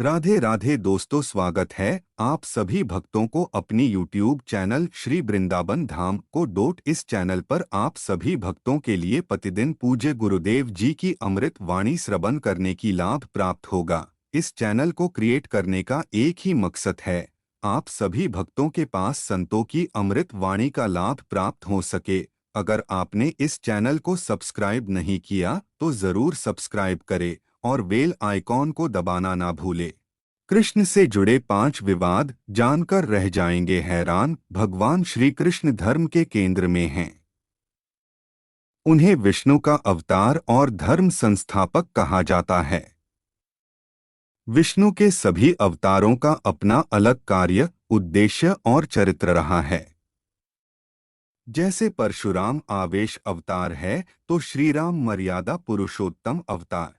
राधे राधे दोस्तों, स्वागत है आप सभी भक्तों को अपनी YouTube चैनल श्री वृंदावन धाम को डोट। इस चैनल पर आप सभी भक्तों के लिए प्रतिदिन पूज्य गुरुदेव जी की अमृत वाणी श्रवण करने की लाभ प्राप्त होगा। इस चैनल को क्रिएट करने का एक ही मकसद है, आप सभी भक्तों के पास संतों की अमृत वाणी का लाभ प्राप्त हो सके। अगर आपने इस चैनल को सब्सक्राइब नहीं किया तो जरूर सब्सक्राइब करें और बेल आइकॉन को दबाना ना भूले। कृष्ण से जुड़े 5 विवाद जानकर रह जाएंगे हैरान। भगवान श्री कृष्ण धर्म के केंद्र में हैं। उन्हें विष्णु का अवतार और धर्म संस्थापक कहा जाता है। विष्णु के सभी अवतारों का अपना अलग कार्य, उद्देश्य और चरित्र रहा है। जैसे परशुराम आवेश अवतार है तो श्रीराम मर्यादा पुरुषोत्तम अवतार।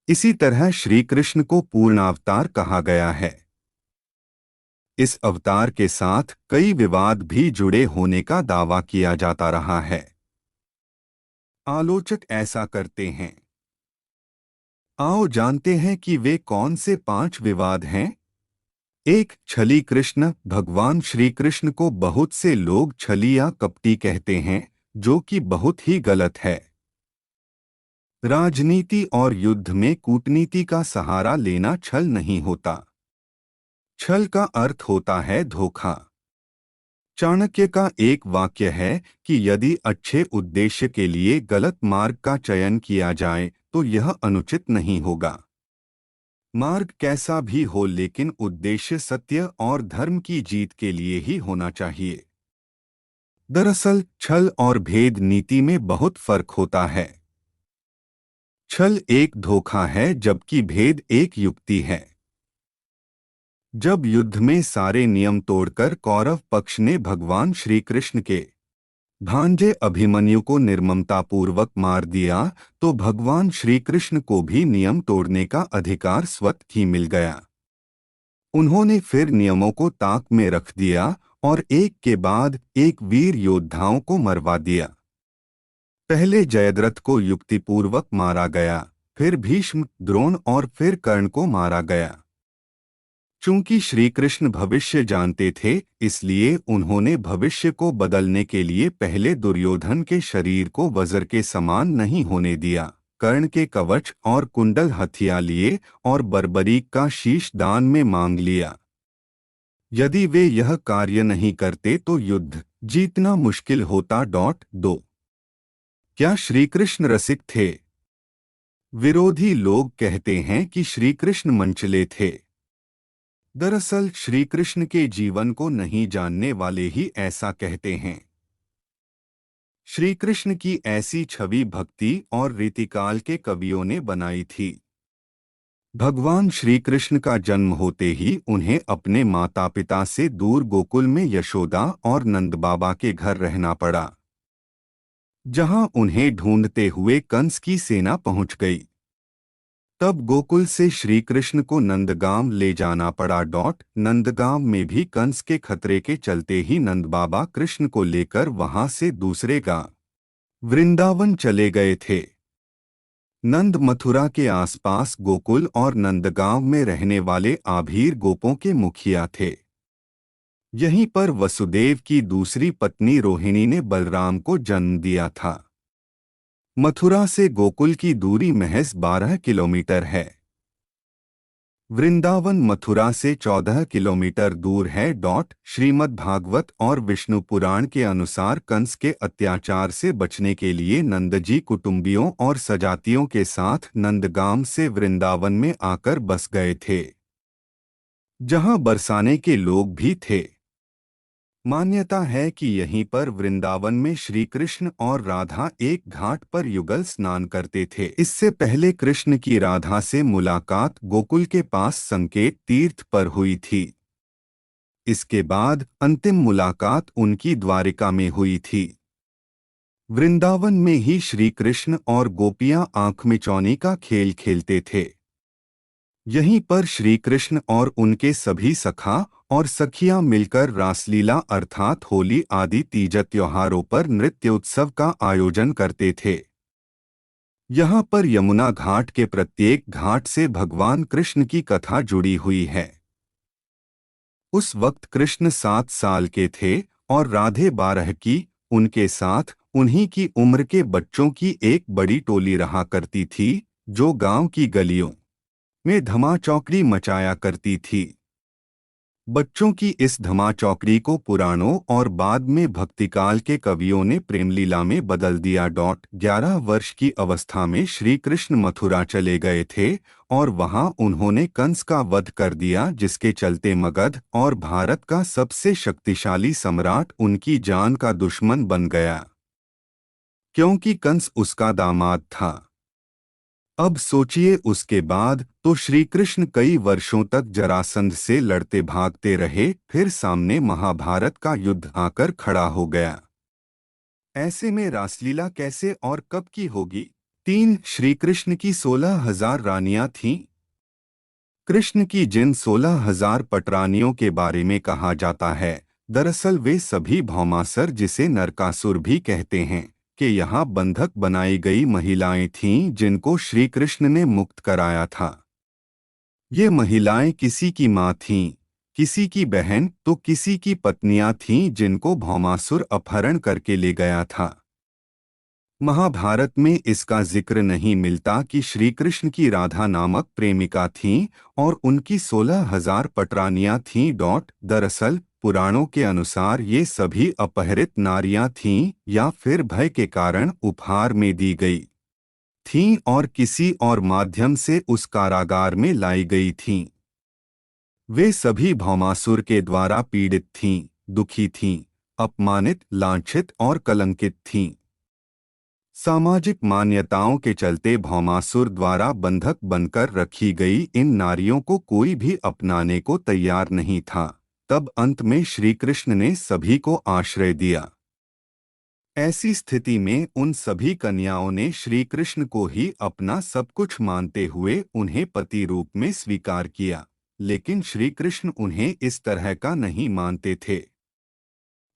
इसी तरह श्री कृष्ण को पूर्णावतार कहा गया है। इस अवतार के साथ कई विवाद भी जुड़े होने का दावा किया जाता रहा है। आलोचक ऐसा करते हैं। आओ जानते हैं कि वे कौन से 5 विवाद हैं। 1. छली कृष्ण। भगवान श्री कृष्ण को बहुत से लोग छली या कपटी कहते हैं, जो कि बहुत ही गलत है। राजनीति और युद्ध में कूटनीति का सहारा लेना छल नहीं होता। छल का अर्थ होता है धोखा। चाणक्य का एक वाक्य है कि यदि अच्छे उद्देश्य के लिए गलत मार्ग का चयन किया जाए तो यह अनुचित नहीं होगा। मार्ग कैसा भी हो, लेकिन उद्देश्य सत्य और धर्म की जीत के लिए ही होना चाहिए। दरअसल छल और भेद नीति में बहुत फर्क होता है। छल एक धोखा है जबकि भेद एक युक्ति है। जब युद्ध में सारे नियम तोड़कर कौरव पक्ष ने भगवान श्री कृष्ण के भांजे अभिमन्यु को निर्ममतापूर्वक मार दिया तो भगवान श्री कृष्ण को भी नियम तोड़ने का अधिकार स्वतः ही मिल गया। उन्होंने फिर नियमों को ताक में रख दिया और एक के बाद एक वीर योद्धाओं को मरवा दिया। पहले जयद्रथ को युक्तिपूर्वक मारा गया, फिर भीष्म, द्रोण और फिर कर्ण को मारा गया। चूंकि श्री कृष्ण भविष्य जानते थे, इसलिए उन्होंने भविष्य को बदलने के लिए पहले दुर्योधन के शरीर को वज्र के समान नहीं होने दिया, कर्ण के कवच और कुंडल हथिया लिए और बर्बरीक का शीश दान में मांग लिया। यदि वे यह कार्य नहीं करते तो युद्ध जीतना मुश्किल होता। 2. क्या श्री कृष्ण रसिक थे? विरोधी लोग कहते हैं कि श्री कृष्ण मंचले थे। दरअसल श्री कृष्ण के जीवन को नहीं जानने वाले ही ऐसा कहते हैं। श्री कृष्ण की ऐसी छवि भक्ति और रीतिकाल के कवियों ने बनाई थी। भगवान श्री कृष्ण का जन्म होते ही उन्हें अपने माता पिता से दूर गोकुल में यशोदा और नंद बाबा के घर रहना पड़ा, जहां उन्हें ढूंढते हुए कंस की सेना पहुंच गई। तब गोकुल से श्री कृष्ण को नंदगांव ले जाना पड़ा। नंदगांव में भी कंस के खतरे के चलते ही नंद बाबा कृष्ण को लेकर वहां से दूसरे गांव वृंदावन चले गए थे। नंद मथुरा के आसपास गोकुल और नंदगांव में रहने वाले आभीर गोपों के मुखिया थे। यहीं पर वसुदेव की दूसरी पत्नी रोहिणी ने बलराम को जन्म दिया था। मथुरा से गोकुल की दूरी महज 12 किलोमीटर है। वृंदावन मथुरा से 14 किलोमीटर दूर है। श्रीमद् भागवत और विष्णु पुराण के अनुसार कंस के अत्याचार से बचने के लिए नंदजी कुटुंबियों और सजातियों के साथ नंदगांव से वृंदावन में आकर बस गए थे, जहां बरसाने के लोग भी थे। मान्यता है कि यहीं पर वृंदावन में श्री कृष्ण और राधा एक घाट पर युगल स्नान करते थे। इससे पहले कृष्ण की राधा से मुलाकात गोकुल के पास संकेत तीर्थ पर हुई थी। इसके बाद अंतिम मुलाकात उनकी द्वारिका में हुई थी। वृंदावन में ही श्री कृष्ण और गोपियां आंख मिचौनी का खेल खेलते थे। यहीं पर श्री कृष्ण और उनके सभी सखा और सखियां मिलकर रासलीला अर्थात होली आदि तीज त्योहारों पर नृत्योत्सव का आयोजन करते थे। यहाँ पर यमुना घाट के प्रत्येक घाट से भगवान कृष्ण की कथा जुड़ी हुई है। उस वक्त कृष्ण 7 साल के थे और राधे 12 की। उनके साथ उन्हीं की उम्र के बच्चों की एक बड़ी टोली रहा करती थी, जो गांव की गलियों में धमाचौकड़ी मचाया करती थी। बच्चों की इस धमाचौकड़ी को पुराणों और बाद में भक्तिकाल के कवियों ने प्रेमलीला में बदल दिया। 11 वर्ष की अवस्था में श्री कृष्ण मथुरा चले गए थे और वहां उन्होंने कंस का वध कर दिया, जिसके चलते मगध और भारत का सबसे शक्तिशाली सम्राट उनकी जान का दुश्मन बन गया, क्योंकि कंस उसका दामाद था। अब सोचिए, उसके बाद तो श्री कृष्ण कई वर्षों तक जरासंध से लड़ते भागते रहे, फिर सामने महाभारत का युद्ध आकर खड़ा हो गया। ऐसे में रासलीला कैसे और कब की होगी? 3 श्री कृष्ण की 16,000 रानियां थीं। कृष्ण की जिन 16,000 पटरानियों के बारे में कहा जाता है, दरअसल वे सभी भौमासुर, जिसे नरकासुर भी कहते हैं, कि यहाँ बंधक बनाई गई महिलाएं थीं, जिनको श्री कृष्ण ने मुक्त कराया था। ये महिलाएं किसी की माँ थीं, किसी की बहन तो किसी की पत्नियां थीं, जिनको भौमासुर अपहरण करके ले गया था। महाभारत में इसका जिक्र नहीं मिलता कि श्री कृष्ण की राधा नामक प्रेमिका थीं और उनकी 16,000 पटरानियां थीं। दरअसल पुराणों के अनुसार ये सभी अपहरित नारियां थीं या फिर भय के कारण उपहार में दी गई थीं और किसी और माध्यम से उस कारागार में लाई गई थीं। वे सभी भौमासुर के द्वारा पीड़ित थीं, दुखी थीं, अपमानित, लांछित और कलंकित थीं। सामाजिक मान्यताओं के चलते भौमासुर द्वारा बंधक बनकर रखी गई इन नारियों को कोई भी अपनाने को तैयार नहीं था। तब अंत में श्री कृष्ण ने सभी को आश्रय दिया। ऐसी स्थिति में उन सभी कन्याओं ने श्री कृष्ण को ही अपना सब कुछ मानते हुए उन्हें पति रूप में स्वीकार किया, लेकिन श्री कृष्ण उन्हें इस तरह का नहीं मानते थे।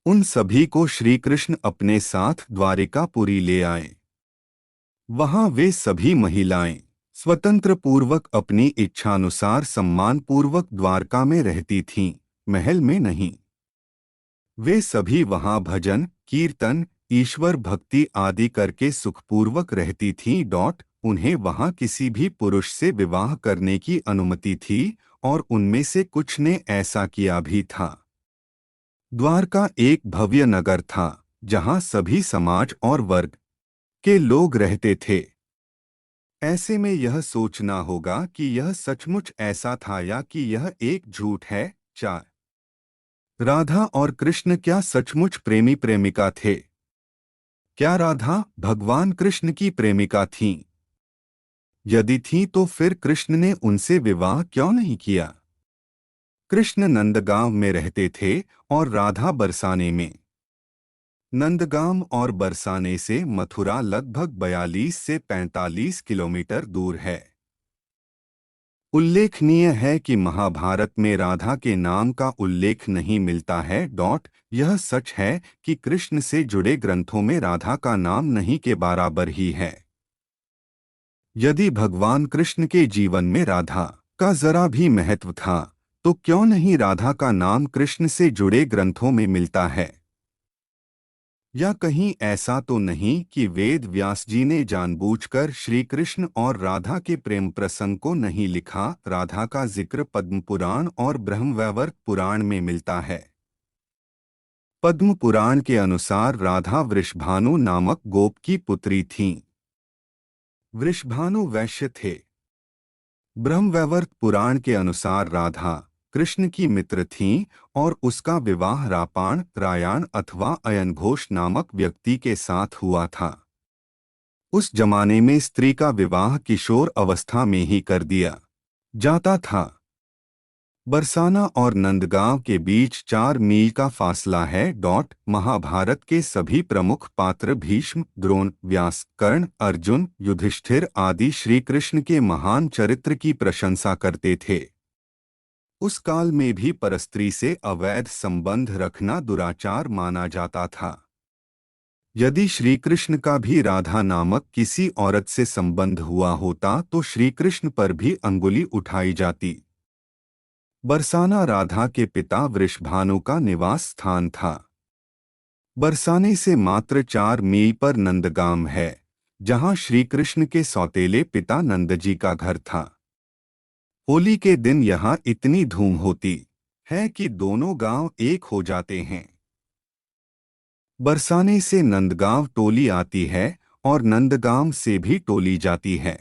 उन सभी को श्री कृष्ण अपने साथ द्वारिकापुरी ले आए। वहां वे सभी महिलाएं स्वतंत्र पूर्वक अपनी इच्छानुसार सम्मान पूर्वक द्वारका में रहती थीं, महल में नहीं। वे सभी वहां भजन, कीर्तन, ईश्वर भक्ति आदि करके सुखपूर्वक रहती थीं। उन्हें वहां किसी भी पुरुष से विवाह करने की अनुमति थी और उनमें से कुछ ने ऐसा किया भी था। द्वारका एक भव्य नगर था, जहां सभी समाज और वर्ग के लोग रहते थे। ऐसे में यह सोचना होगा कि यह सचमुच ऐसा था या कि यह एक झूठ है। 4 राधा और कृष्ण क्या सचमुच प्रेमी प्रेमिका थे? क्या राधा भगवान कृष्ण की प्रेमिका थीं? यदि थीं तो फिर कृष्ण ने उनसे विवाह क्यों नहीं किया? कृष्ण नंदगांव में रहते थे और राधा बरसाने में। नंदगांव और बरसाने से मथुरा लगभग 42 से 45 किलोमीटर दूर है। उल्लेखनीय है कि महाभारत में राधा के नाम का उल्लेख नहीं मिलता है। यह सच है कि कृष्ण से जुड़े ग्रंथों में राधा का नाम नहीं के बराबर ही है। यदि भगवान कृष्ण के जीवन में राधा का जरा भी महत्व था, तो क्यों नहीं राधा का नाम कृष्ण से जुड़े ग्रंथों में मिलता है? या कहीं ऐसा तो नहीं कि वेद व्यास जी ने जानबूझकर श्री कृष्ण और राधा के प्रेम प्रसंग को नहीं लिखा? राधा का जिक्र पद्म पुराण और ब्रह्मवैवर्त पुराण में मिलता है। पद्म पुराण के अनुसार राधा वृषभानु नामक गोप की पुत्री थीं। वृषभानु वैश्य थे। ब्रह्मवैवर्त पुराण के अनुसार राधा कृष्ण की मित्र थीं और उसका विवाह रापाण, रायाण अथवा अयन घोष नामक व्यक्ति के साथ हुआ था। उस जमाने में स्त्री का विवाह किशोर अवस्था में ही कर दिया जाता था। बरसाना और नंदगांव के बीच 4 मील का फासला है। महाभारत के सभी प्रमुख पात्र भीष्म, द्रोण, व्यास, कर्ण, अर्जुन, युधिष्ठिर आदि श्री कृष्ण के महान चरित्र की प्रशंसा करते थे। उस काल में भी परस्त्री से अवैध संबंध रखना दुराचार माना जाता था। यदि श्री कृष्ण का भी राधा नामक किसी औरत से संबंध हुआ होता तो श्री कृष्ण पर भी अंगुली उठाई जाती। बरसाना राधा के पिता वृषभानु का निवास स्थान था। बरसाने से मात्र 4 मील पर नंदगाम है, जहां श्री कृष्ण के सौतेले पिता नंदजी का घर था। होली के दिन यहां इतनी धूम होती है कि दोनों गांव एक हो जाते हैं। बरसाने से नंदगांव टोली आती है और नंदगांव से भी टोली जाती है।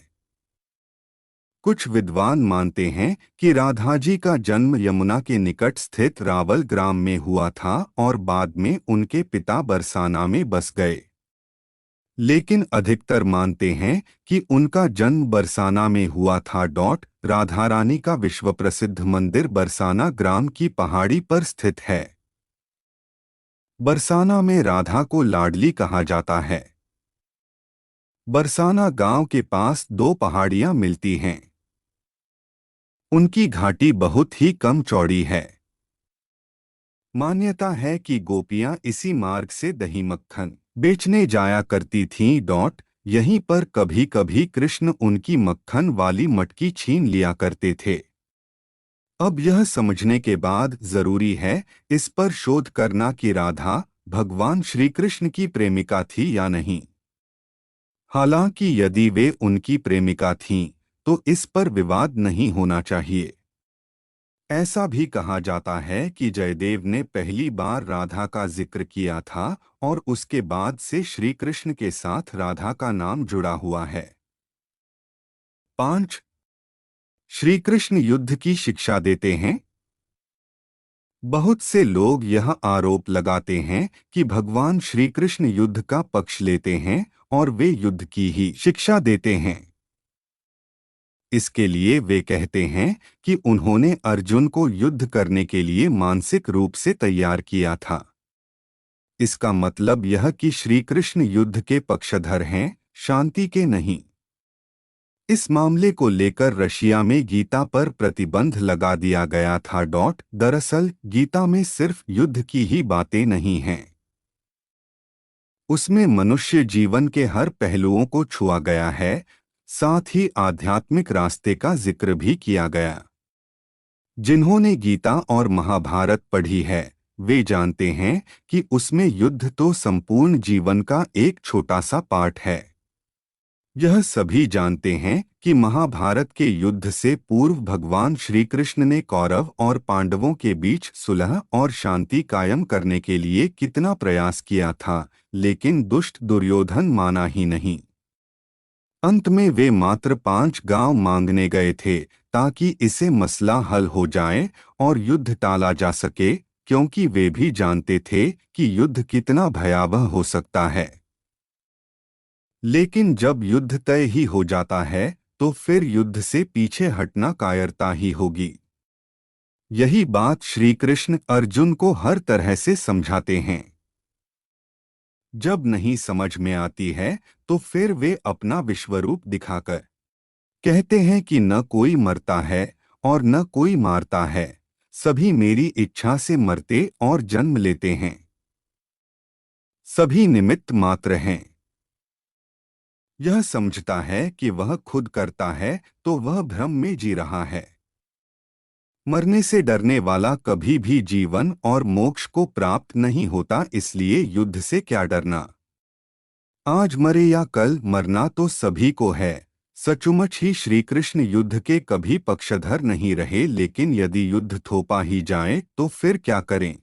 कुछ विद्वान मानते हैं कि राधाजी का जन्म यमुना के निकट स्थित रावल ग्राम में हुआ था और बाद में उनके पिता बरसाना में बस गए। लेकिन अधिकतर मानते हैं कि उनका जन्म बरसाना में हुआ था। राधा रानी का विश्व प्रसिद्ध मंदिर बरसाना ग्राम की पहाड़ी पर स्थित है। बरसाना में राधा को लाडली कहा जाता है। बरसाना गांव के पास 2 पहाड़ियां मिलती हैं। उनकी घाटी बहुत ही कम चौड़ी है। मान्यता है कि गोपियां इसी मार्ग से दही मक्खन बेचने जाया करती थीं। यहीं पर कभी कभी कृष्ण उनकी मक्खन वाली मटकी छीन लिया करते थे। अब यह समझने के बाद जरूरी है इस पर शोध करना कि राधा भगवान श्री कृष्ण की प्रेमिका थी या नहीं। हालांकि यदि वे उनकी प्रेमिका थीं, तो इस पर विवाद नहीं होना चाहिए। ऐसा भी कहा जाता है कि जयदेव ने पहली बार राधा का जिक्र किया था और उसके बाद से श्री कृष्ण के साथ राधा का नाम जुड़ा हुआ है। 5. श्री कृष्ण युद्ध की शिक्षा देते हैं। बहुत से लोग यह आरोप लगाते हैं कि भगवान श्री कृष्ण युद्ध का पक्ष लेते हैं और वे युद्ध की ही शिक्षा देते हैं। इसके लिए वे कहते हैं कि उन्होंने अर्जुन को युद्ध करने के लिए मानसिक रूप से तैयार किया था। इसका मतलब यह कि श्री कृष्ण युद्ध के पक्षधर हैं, शांति के नहीं। इस मामले को लेकर रशिया में गीता पर प्रतिबंध लगा दिया गया था। दरअसल गीता में सिर्फ युद्ध की ही बातें नहीं हैं। उसमें मनुष्य जीवन के हर पहलुओं को छुआ गया है, साथ ही आध्यात्मिक रास्ते का जिक्र भी किया गया। जिन्होंने गीता और महाभारत पढ़ी है वे जानते हैं कि उसमें युद्ध तो संपूर्ण जीवन का एक छोटा सा पार्ट है। यह सभी जानते हैं कि महाभारत के युद्ध से पूर्व भगवान श्री कृष्ण ने कौरव और पांडवों के बीच सुलह और शांति कायम करने के लिए कितना प्रयास किया था, लेकिन दुष्ट दुर्योधन माना ही नहीं। अंत में वे मात्र 5 गांव मांगने गए थे ताकि इसे मसला हल हो जाए और युद्ध टाला जा सके, क्योंकि वे भी जानते थे कि युद्ध कितना भयावह हो सकता है। लेकिन जब युद्ध तय ही हो जाता है तो फिर युद्ध से पीछे हटना कायरता ही होगी। यही बात श्री कृष्ण अर्जुन को हर तरह से समझाते हैं। जब नहीं समझ में आती है तो फिर वे अपना विश्वरूप दिखाकर कहते हैं कि न कोई मरता है और न कोई मारता है, सभी मेरी इच्छा से मरते और जन्म लेते हैं। सभी निमित्त मात्र हैं। यह समझता है कि वह खुद करता है तो वह भ्रम में जी रहा है। मरने से डरने वाला कभी भी जीवन और मोक्ष को प्राप्त नहीं होता, इसलिए युद्ध से क्या डरना। आज मरे या कल मरना तो सभी को है। सचमुच ही श्री कृष्ण युद्ध के कभी पक्षधर नहीं रहे, लेकिन यदि युद्ध थोपा ही जाए तो फिर क्या करें।